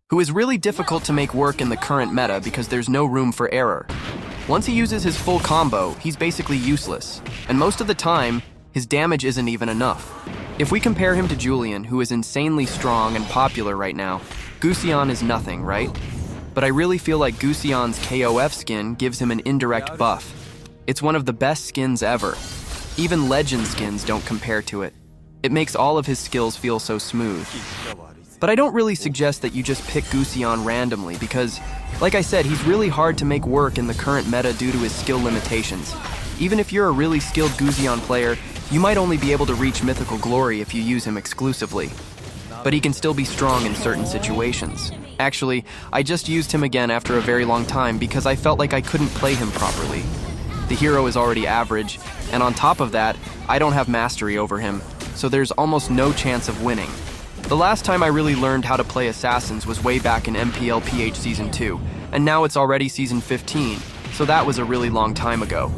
who is really difficult to make work in the current meta because there's no room for error. Once he uses his full combo, he's basically useless, and most of the time, his damage isn't even enough. If we compare him to Julian, who is insanely strong and popular right now, Gusion is nothing, right? But I really feel like Gusion's KOF skin gives him an indirect buff. It's one of the best skins ever. Even legend skins don't compare to it. It makes all of his skills feel so smooth. But I don't really suggest that you just pick Gusion randomly because, like I said, he's really hard to make work in the current meta due to his skill limitations. Even if you're a really skilled Gusion player, you might only be able to reach mythical glory if you use him exclusively. But he can still be strong in certain situations. Actually, I just used him again after a very long time because I felt like I couldn't play him properly. The hero is already average, and on top of that, I don't have mastery over him, so there's almost no chance of winning. The last time I really learned how to play assassins was way back in MPL PH Season 2, and now it's already Season 15, so that was a really long time ago.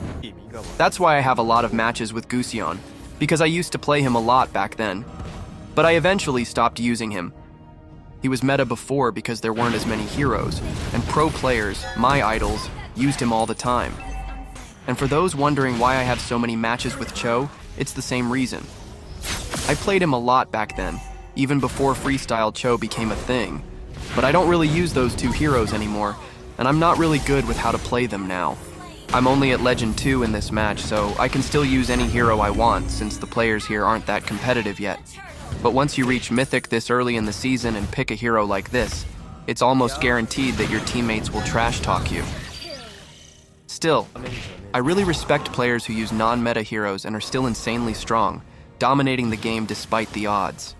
That's why I have a lot of matches with Gusion, because I used to play him a lot back then. But I eventually stopped using him. He was meta before because there weren't as many heroes, and pro players, my idols, used him all the time. And for those wondering why I have so many matches with Cho, it's the same reason. I played him a lot back then, even before Freestyle Cho became a thing. But I don't really use those two heroes anymore, and I'm not really good with how to play them now. I'm only at Legend 2 in this match, so I can still use any hero I want since the players here aren't that competitive yet. But once you reach Mythic this early in the season and pick a hero like this, it's almost guaranteed that your teammates will trash talk you. Still, I really respect players who use non-meta heroes and are still insanely strong, dominating the game despite the odds.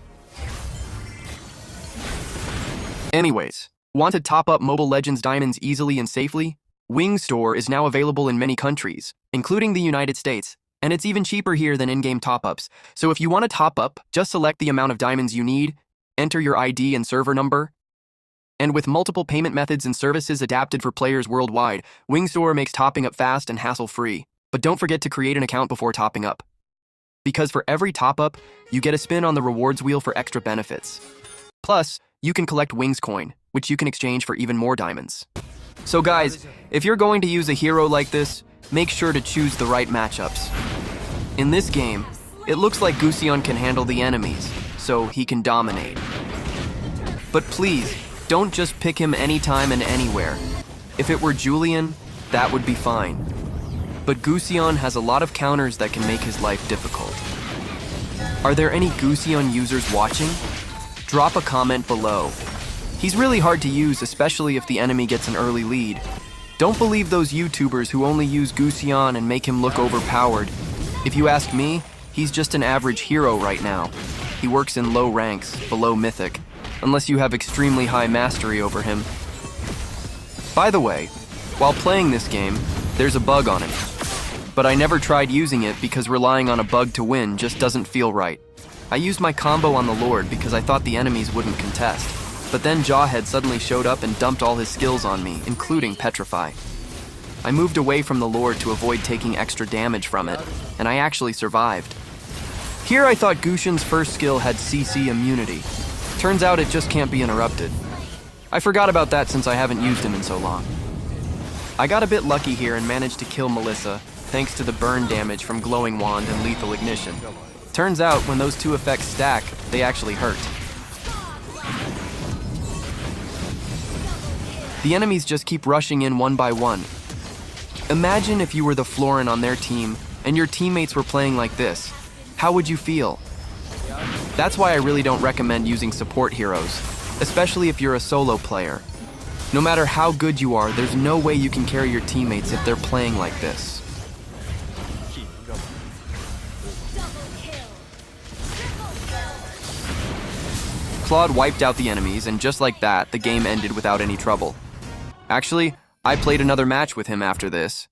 Anyways, want to top up Mobile Legends diamonds easily and safely? Wing Store is now available in many countries, including the United States, and it's even cheaper here than in-game top-ups. So if you want to top up, just select the amount of diamonds you need, enter your ID and server number, and with multiple payment methods and services adapted for players worldwide, Wing Store makes topping up fast and hassle-free. But don't forget to create an account before topping up, because for every top-up, you get a spin on the rewards wheel for extra benefits. Plus, you can collect Wings coin, which you can exchange for even more diamonds. So guys, if you're going to use a hero like this, make sure to choose the right matchups. In this game, it looks like Gusion can handle the enemies, so he can dominate. But please, don't just pick him anytime and anywhere. If it were Julian, that would be fine. But Gusion has a lot of counters that can make his life difficult. Are there any Gusion users watching? Drop a comment below. He's really hard to use, especially if the enemy gets an early lead. Don't believe those YouTubers who only use Gusion and make him look overpowered. If you ask me, he's just an average hero right now. He works in low ranks, below Mythic, unless you have extremely high mastery over him. By the way, while playing this game, there's a bug on him. But I never tried using it because relying on a bug to win just doesn't feel right. I used my combo on the Lord because I thought the enemies wouldn't contest. But then Jawhead suddenly showed up and dumped all his skills on me, including Petrify. I moved away from the Lord to avoid taking extra damage from it, and I actually survived. Here I thought Gusion's first skill had CC immunity. Turns out it just can't be interrupted. I forgot about that since I haven't used him in so long. I got a bit lucky here and managed to kill Melissa, thanks to the burn damage from Glowing Wand and Lethal Ignition. Turns out, when those two effects stack, they actually hurt. The enemies just keep rushing in one by one. Imagine if you were the Florin on their team, and your teammates were playing like this. How would you feel? That's why I really don't recommend using support heroes, especially if you're a solo player. No matter how good you are, there's no way you can carry your teammates if they're playing like this. Claude wiped out the enemies, and just like that, the game ended without any trouble. Actually, I played another match with him after this,